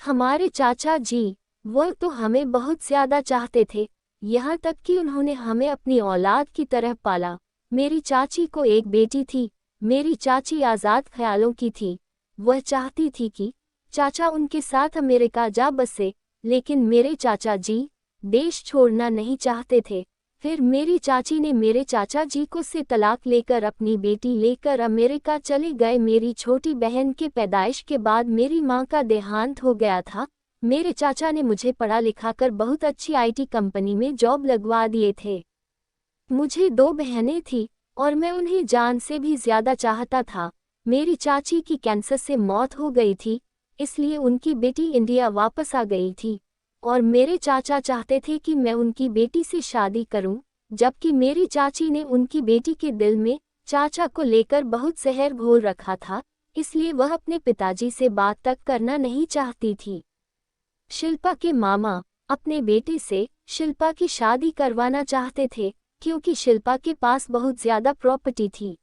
हमारे चाचा जी, वो तो हमें बहुत ज़्यादा चाहते थे, यहाँ तक कि उन्होंने हमें अपनी औलाद की तरह पाला। मेरी चाची को एक बेटी थी। मेरी चाची आज़ाद ख्यालों की थी। वह चाहती थी कि चाचा उनके साथ अमेरिका जा बसे, लेकिन मेरे चाचा जी देश छोड़ना नहीं चाहते थे। फिर मेरी चाची ने मेरे चाचा जी को से तलाक लेकर अपनी बेटी लेकर अमेरिका चले गए। मेरी छोटी बहन के पैदाइश के बाद मेरी माँ का देहांत हो गया था। मेरे चाचा ने मुझे पढ़ा लिखाकर बहुत अच्छी आईटी कंपनी में जॉब लगवा दिए थे। मुझे 2 बहनें थीं और मैं उन्हें जान से भी ज़्यादा चाहता था। मेरी चाची की कैंसर से मौत हो गई थी, इसलिए उनकी बेटी इंडिया वापस आ गई थी और मेरे चाचा चाहते थे कि मैं उनकी बेटी से शादी करूं, जबकि मेरी चाची ने उनकी बेटी के दिल में चाचा को लेकर बहुत जहर घोल रखा था, इसलिए वह अपने पिताजी से बात तक करना नहीं चाहती थी। शिल्पा के मामा अपने बेटे से शिल्पा की शादी करवाना चाहते थे, क्योंकि शिल्पा के पास बहुत ज़्यादा प्रॉपर्टी थी,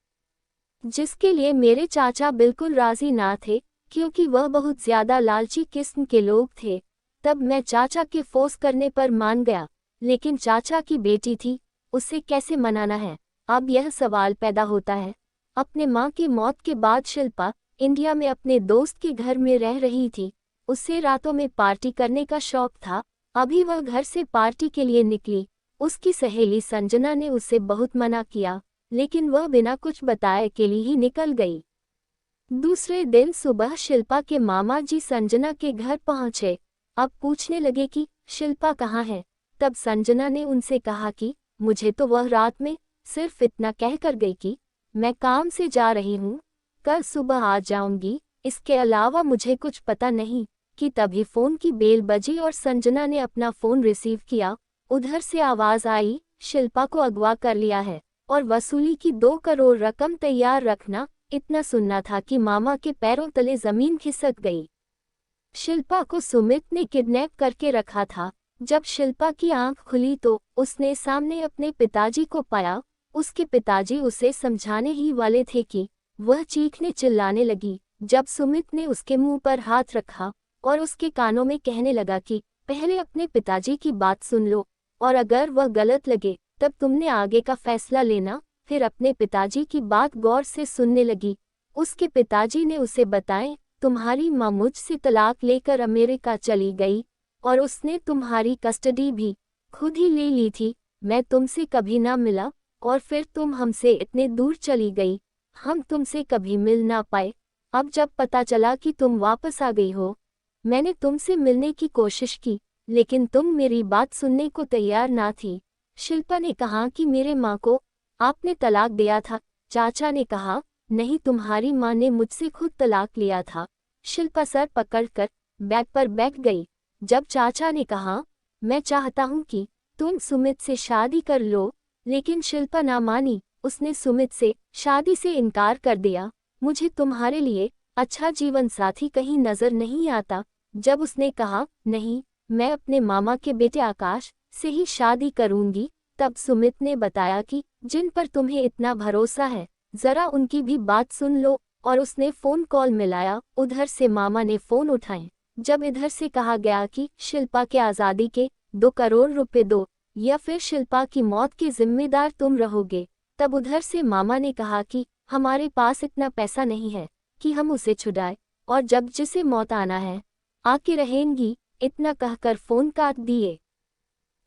जिसके लिए मेरे चाचा बिल्कुल राज़ी ना थे, क्योंकि वह बहुत ज़्यादा लालची किस्म के लोग थे। तब मैं चाचा के फोर्स करने पर मान गया, लेकिन चाचा की बेटी थी, उसे कैसे मनाना है? अब यह सवाल पैदा होता है। अपने माँ की मौत के बाद शिल्पा इंडिया में अपने दोस्त के घर में रह रही थी। उसे रातों में पार्टी करने का शौक था। अभी वह घर से पार्टी के लिए निकली। उसकी सहेली संजना ने उसे बहुत मना किया, लेकिन वह बिना कुछ बताए अकेली ही निकल गई। दूसरे दिन सुबह शिल्पा के मामा जी संजना के घर पहुंचे। अब पूछने लगे कि शिल्पा कहाँ है। तब संजना ने उनसे कहा कि मुझे तो वह रात में सिर्फ इतना कहकर गई कि मैं काम से जा रही हूँ, कल सुबह आ जाऊंगी, इसके अलावा मुझे कुछ पता नहीं। कि तभी फ़ोन की बेल बजी और संजना ने अपना फ़ोन रिसीव किया। उधर से आवाज़ आई, शिल्पा को अगवा कर लिया है और वसूली की 2 करोड़ रकम तैयार रखना। इतना सुनना था कि मामा के पैरों तले ज़मीन खिसक गई। शिल्पा को सुमित ने किडनैप करके रखा था। जब शिल्पा की आंख खुली तो उसने सामने अपने पिताजी को पाया। उसके पिताजी उसे समझाने ही वाले थे कि वह चीखने चिल्लाने लगी, जब सुमित ने उसके मुंह पर हाथ रखा और उसके कानों में कहने लगा कि पहले अपने पिताजी की बात सुन लो और अगर वह गलत लगे तब तुमने आगे का फैसला लेना। फिर अपने पिताजी की बात गौर से सुनने लगी। उसके पिताजी ने उसे बताएं, तुम्हारी माँ मुझसे तलाक लेकर अमेरिका चली गई और उसने तुम्हारी कस्टडी भी खुद ही ले ली थी। मैं तुमसे कभी ना मिला और फिर तुम हमसे इतने दूर चली गई, हम तुमसे कभी मिल ना पाए। अब जब पता चला कि तुम वापस आ गई हो, मैंने तुमसे मिलने की कोशिश की, लेकिन तुम मेरी बात सुनने को तैयार ना थी। शिल्पा ने कहा कि मेरे माँ को आपने तलाक दिया था। चाचा ने कहा, नहीं, तुम्हारी माँ ने मुझसे खुद तलाक लिया था। शिल्पा सर पकड़कर बैग पर बैठ गई। जब चाचा ने कहा, मैं चाहता हूँ कि तुम सुमित से शादी कर लो, लेकिन शिल्पा ना मानी। उसने सुमित से शादी से इनकार कर दिया। मुझे तुम्हारे लिए अच्छा जीवन साथी कहीं नजर नहीं आता। जब उसने कहा, नहीं, मैं अपने मामा के बेटे आकाश से ही शादी करूंगी, तब सुमित ने बताया कि जिन पर तुम्हें इतना भरोसा है, जरा उनकी भी बात सुन लो। और उसने फ़ोन कॉल मिलाया। उधर से मामा ने फ़ोन उठाए। जब इधर से कहा गया कि शिल्पा के आज़ादी के 2 करोड़ रुपए दो या फिर शिल्पा की मौत के जिम्मेदार तुम रहोगे, तब उधर से मामा ने कहा कि हमारे पास इतना पैसा नहीं है कि हम उसे छुड़ाएं, और जब जिसे मौत आना है आके रहेंगी। इतना कहकर फ़ोन काट दिए।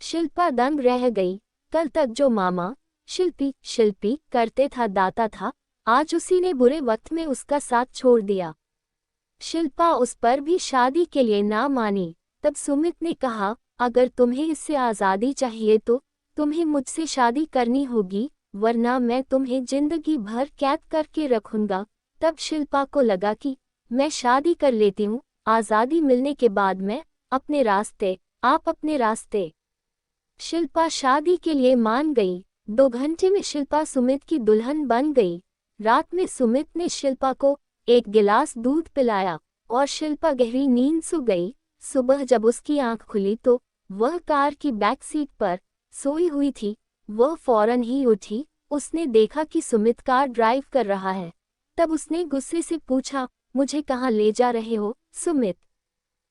शिल्पा दंग रह गई। कल तक जो मामा शिल्पी शिल्पी करते था दाता था, आज उसी ने बुरे वक्त में उसका साथ छोड़ दिया। शिल्पा उस पर भी शादी के लिए ना मानी। तब सुमित ने कहा, अगर तुम्हें इससे आज़ादी चाहिए तो तुम्हें मुझसे शादी करनी होगी, वरना मैं तुम्हें जिंदगी भर कैद करके रखूंगा। तब शिल्पा को लगा कि मैं शादी कर लेती हूँ, आज़ादी मिलने के बाद मैं अपने रास्ते, आप अपने रास्ते। शिल्पा शादी के लिए मान गई। 2 घंटे में शिल्पा सुमित की दुल्हन बन गई। रात में सुमित ने शिल्पा को एक गिलास दूध पिलाया और शिल्पा गहरी नींद सो गई। सुबह जब उसकी आंख खुली तो वह कार की बैक सीट पर सोई हुई थी। वह फौरन ही उठी। उसने देखा कि सुमित कार ड्राइव कर रहा है। तब उसने गुस्से से पूछा, मुझे कहाँ ले जा रहे हो सुमित?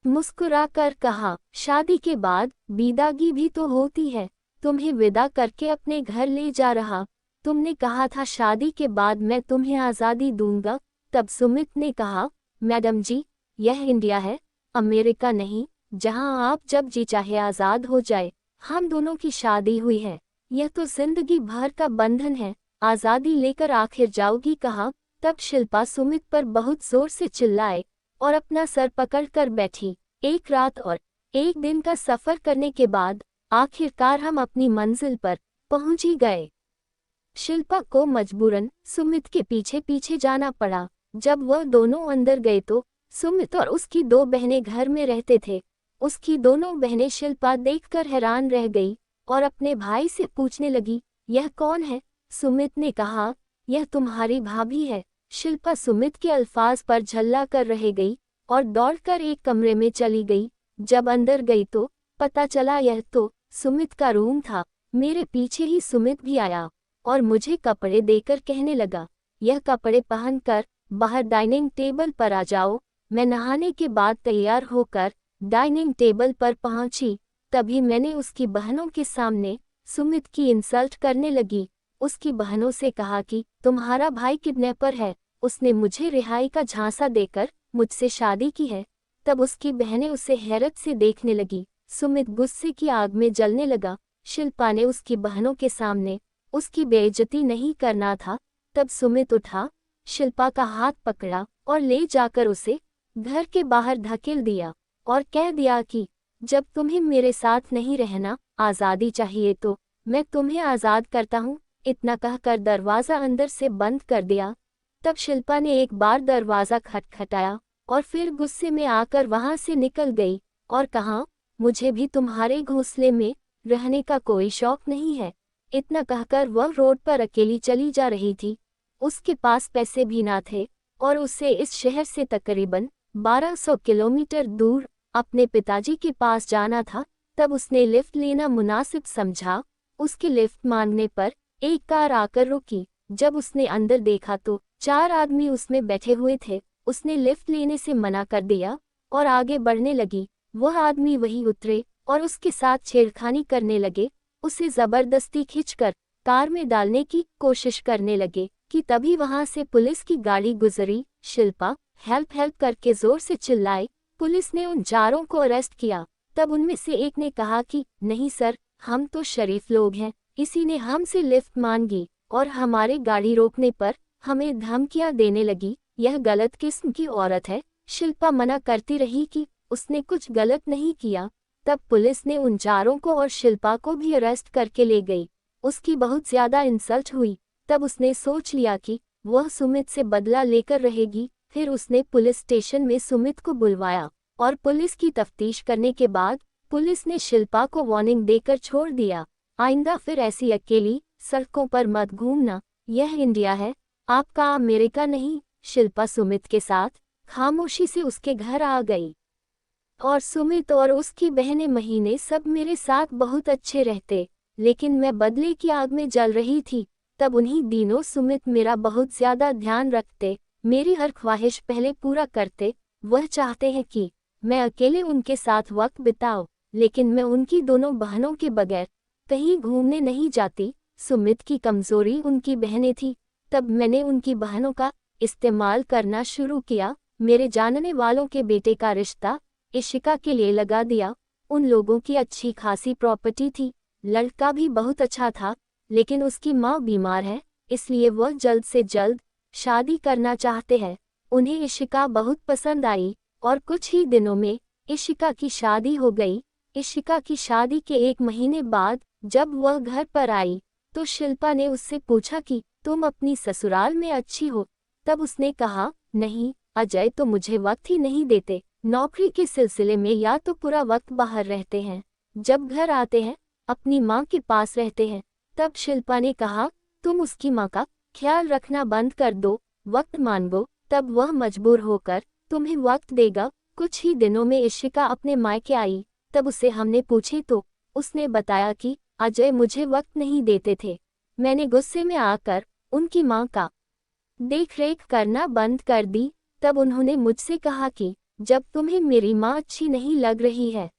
सुमित मुस्कुराकर कहा, शादी के बाद विदागी भी तो होती है। तुम्हें विदा करके अपने घर ले जा रहा। तुमने कहा था शादी के बाद मैं तुम्हें आज़ादी दूंगा। तब सुमित ने कहा, मैडम जी, यह इंडिया है, अमेरिका नहीं, जहां आप जब जी चाहे आज़ाद हो जाए। हम दोनों की शादी हुई है, यह तो जिंदगी भर का बंधन है। आज़ादी लेकर आखिर जाओगी कहाँ? तब शिल्पा सुमित पर बहुत जोर से चिल्लाए और अपना सर पकड़कर बैठी। एक रात और एक दिन का सफर करने के बाद आखिरकार हम अपनी मंजिल पर पहुंच ही गए। शिल्पा को मजबूरन सुमित के पीछे पीछे जाना पड़ा। जब वह दोनों अंदर गए तो सुमित और उसकी दो बहनें घर में रहते थे। उसकी दोनों बहनें शिल्पा देखकर हैरान रह गई और अपने भाई से पूछने लगी, यह कौन है? सुमित ने कहा, यह तुम्हारी भाभी है। शिल्पा सुमित के अल्फाज पर झल्ला कर रह गई और दौड़कर एक कमरे में चली गई। जब अंदर गई तो पता चला यह तो सुमित का रूम था। मेरे पीछे ही सुमित भी आया और मुझे कपड़े देकर कहने लगा, यह कपड़े पहनकर बाहर डाइनिंग टेबल पर आ जाओ। मैं नहाने के बाद तैयार होकर डाइनिंग टेबल पर पहुंची। तभी मैंने उसकी बहनों के सामने सुमित की इंसल्ट करने लगी। उसकी बहनों से कहा कि तुम्हारा भाई किडनैपर है, उसने मुझे रिहाई का झांसा देकर मुझसे शादी की है। तब उसकी बहनें उसे हैरत से देखने लगी। सुमित गुस्से की आग में जलने लगा। शिल्पा ने उसकी बहनों के सामने उसकी बेइज्जती नहीं करना था। तब सुमित उठा, शिल्पा का हाथ पकड़ा और ले जाकर उसे घर के बाहर धकेल दिया और कह दिया कि जब तुम्हें मेरे साथ नहीं रहना, आज़ादी चाहिए तो मैं तुम्हें आज़ाद करता हूँ। इतना कहकर दरवाज़ा अंदर से बंद कर दिया। तब शिल्पा ने एक बार दरवाज़ा खटखटाया और फिर गुस्से में आकर वहाँ से निकल गई और कहा, मुझे भी तुम्हारे घोंसले में रहने का कोई शौक नहीं है। इतना कहकर वह रोड पर अकेली चली जा रही थी। उसके पास पैसे भी ना थे और उसे इस शहर से तकरीबन 1200 किलोमीटर दूर अपने पिताजी के पास जाना था। तब उसने लिफ्ट लेना मुनासिब समझा। उसके लिफ्ट मांगने पर एक कार आकर रुकी। जब उसने अंदर देखा तो 4 आदमी उसमें बैठे हुए थे। उसने लिफ्ट लेने से मना कर दिया और आगे बढ़ने लगी। वह आदमी वहीं उतरे और उसके साथ छेड़खानी करने लगे। उसे जबरदस्ती खींचकर कार में डालने की कोशिश करने लगे कि तभी वहां से पुलिस की गाड़ी गुजरी। शिल्पा हेल्प हेल्प करके जोर से चिल्लाई। पुलिस ने उन चारों को अरेस्ट किया। तब उनमें से एक ने कहा कि नहीं सर, हम तो शरीफ लोग हैं, इसी ने हमसे लिफ्ट मांगी और हमारे गाड़ी रोकने पर हमें धमकियां देने लगी। यह गलत किस्म की औरत है। शिल्पा मना करती रही कि उसने कुछ गलत नहीं किया। तब पुलिस ने उन चारों को और शिल्पा को भी अरेस्ट करके ले गई। उसकी बहुत ज्यादा इंसल्ट हुई। तब उसने सोच लिया कि वह सुमित से बदला लेकर रहेगी। फिर उसने पुलिस स्टेशन में सुमित को बुलवाया और पुलिस की तफ्तीश करने के बाद पुलिस ने शिल्पा को वार्निंग देकर छोड़ दिया, आइंदा फिर ऐसी अकेली सड़कों पर मत घूमना। यह इंडिया है, आपका अमेरिका नहीं। शिल्पा सुमित के साथ खामोशी से उसके घर आ गई और सुमित और उसकी बहनें महीने सब मेरे साथ बहुत अच्छे रहते, लेकिन मैं बदले की आग में जल रही थी। तब उन्हीं दिनों सुमित मेरा बहुत ज्यादा ध्यान रखते, मेरी हर ख्वाहिश पहले पूरा करते। वह चाहते हैं कि मैं अकेले उनके साथ वक्त बिताऊं, लेकिन मैं उनकी दोनों बहनों के बगैर कहीं घूमने नहीं जाती। सुमित की कमजोरी उनकी बहनें थी। तब मैंने उनकी बहनों का इस्तेमाल करना शुरू किया। मेरे जानने वालों के बेटे का रिश्ता इशिका के लिए लगा दिया। उन लोगों की अच्छी खासी प्रॉपर्टी थी, लड़का भी बहुत अच्छा था, लेकिन उसकी माँ बीमार है, इसलिए वह जल्द से जल्द शादी करना चाहते हैं। उन्हें इशिका बहुत पसंद आई और कुछ ही दिनों में इशिका की शादी हो गई। इशिका की शादी के 1 महीने बाद जब वह घर पर आई तो शिल्पा ने उससे पूछा कि तुम अपनी ससुराल में अच्छी हो। तब उसने कहा, नहीं, अजय तो मुझे वक्त ही नहीं देते। नौकरी के सिलसिले में या तो पूरा वक्त बाहर रहते हैं, जब घर आते हैं अपनी माँ के पास रहते हैं। तब शिल्पा ने कहा, तुम उसकी माँ का ख्याल रखना बंद कर दो, वक्त मांगो, तब वह मजबूर होकर तुम्हें वक्त देगा। कुछ ही दिनों में इशिका अपने मायके आई। तब उसे हमने पूछे तो उसने बताया कि अजय मुझे वक्त नहीं देते थे। मैंने गुस्से में आकर उनकी माँ का देखरेख करना बंद कर दी। तब उन्होंने मुझसे कहा कि जब तुम्हें मेरी माँ अच्छी नहीं लग रही है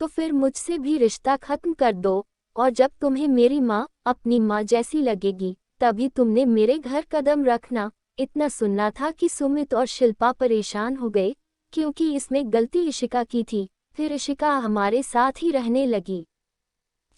तो फिर मुझसे भी रिश्ता खत्म कर दो, और जब तुम्हें मेरी माँ अपनी माँ जैसी लगेगी तभी तुमने मेरे घर कदम रखना। इतना सुनना था कि सुमित और शिल्पा परेशान हो गए, क्योंकि इसमें गलती इशिका की थी। फिर इशिका हमारे साथ ही रहने लगी।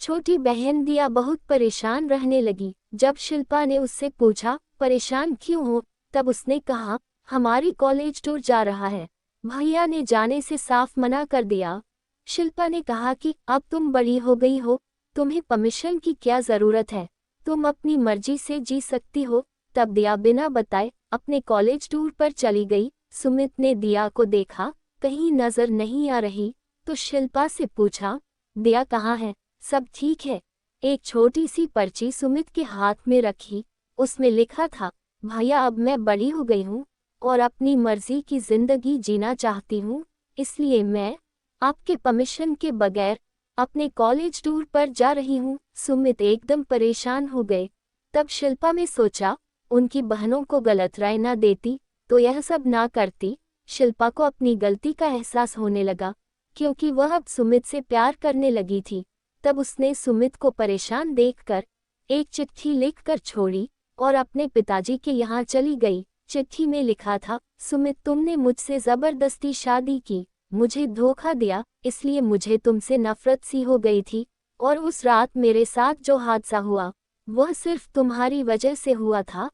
छोटी बहन दिया बहुत परेशान रहने लगी। जब शिल्पा ने उससे पूछा परेशान क्यों हो, तब उसने कहा हमारी कॉलेज टूर जा रहा है, भैया ने जाने से साफ मना कर दिया। शिल्पा ने कहा कि अब तुम बड़ी हो गई हो, तुम्हें परमिशन की क्या जरूरत है, तुम अपनी मर्जी से जी सकती हो। तब दिया बिना बताए अपने कॉलेज टूर पर चली गई। सुमित ने दिया को देखा, कहीं नजर नहीं आ रही, तो शिल्पा से पूछा दिया कहाँ है, सब ठीक है। एक छोटी सी पर्ची सुमित के हाथ में रखी, उसमें लिखा था भैया अब मैं बड़ी हो गई हूँ और अपनी मर्जी की जिंदगी जीना चाहती हूँ, इसलिए मैं आपके परमिशन के बगैर अपने कॉलेज टूर पर जा रही हूँ। सुमित एकदम परेशान हो गए। तब शिल्पा ने सोचा उनकी बहनों को गलत राय ना देती तो यह सब ना करती। शिल्पा को अपनी गलती का एहसास होने लगा, क्योंकि वह अब सुमित से प्यार करने लगी थी। तब उसने सुमित को परेशान देखकर एक चिट्ठी लिखकर छोड़ी और अपने पिताजी के यहाँ चली गई। चिट्ठी में लिखा था सुमित तुमने मुझसे जबरदस्ती शादी की, मुझे धोखा दिया, इसलिए मुझे तुमसे नफरत सी हो गई थी, और उस रात मेरे साथ जो हादसा हुआ वह सिर्फ तुम्हारी वजह से हुआ था।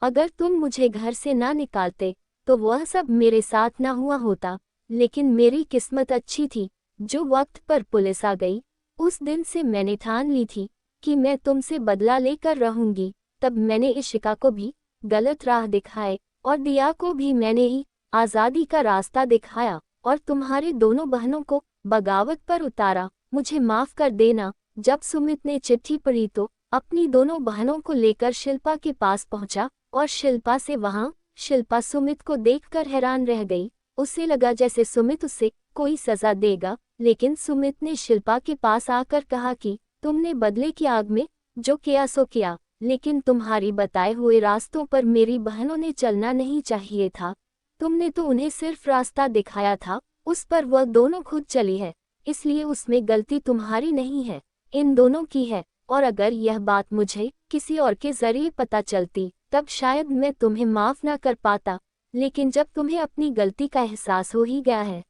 अगर तुम मुझे घर से ना निकालते तो वह सब मेरे साथ ना हुआ होता, लेकिन मेरी किस्मत अच्छी थी जो वक्त पर पुलिस आ गई। उस दिन से मैंने ठान ली थी कि मैं तुमसे बदला लेकर रहूंगी। तब मैंने इशिका को भी गलत राह दिखाए और दिया को भी मैंने ही आज़ादी का रास्ता दिखाया और तुम्हारे दोनों बहनों को बगावत पर उतारा। मुझे माफ कर देना। जब सुमित ने चिट्ठी पढ़ी तो अपनी दोनों बहनों को लेकर शिल्पा के पास पहुंचा और शिल्पा से वहां। शिल्पा सुमित को देखकर हैरान रह गई। उसे लगा जैसे सुमित उसे कोई सजा देगा, लेकिन सुमित ने शिल्पा के पास आकर कहा कि तुमने बदले की आग में जो किया सो किया, लेकिन तुम्हारी बताए हुए रास्तों पर मेरी बहनों ने चलना नहीं चाहिए था। तुमने तो उन्हें सिर्फ रास्ता दिखाया था, उस पर वह दोनों खुद चली है, इसलिए उसमें गलती तुम्हारी नहीं है, इन दोनों की है। और अगर यह बात मुझे किसी और के जरिए पता चलती तब शायद मैं तुम्हें माफ ना कर पाता, लेकिन जब तुम्हें अपनी गलती का एहसास हो ही गया है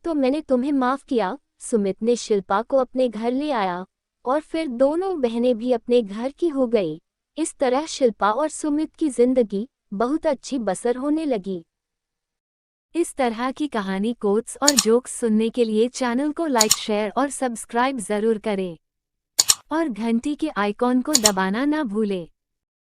तो मैंने तुम्हें माफ किया। सुमित ने शिल्पा को अपने घर ले आया और फिर दोनों बहनें भी अपने घर की हो गई। इस तरह शिल्पा और सुमित की जिंदगी बहुत अच्छी बसर होने लगी। इस तरह की कहानी कोट्स और जोक्स सुनने के लिए चैनल को लाइक शेयर और सब्सक्राइब जरूर करें और घंटी के आइकॉन को दबाना ना भूलें।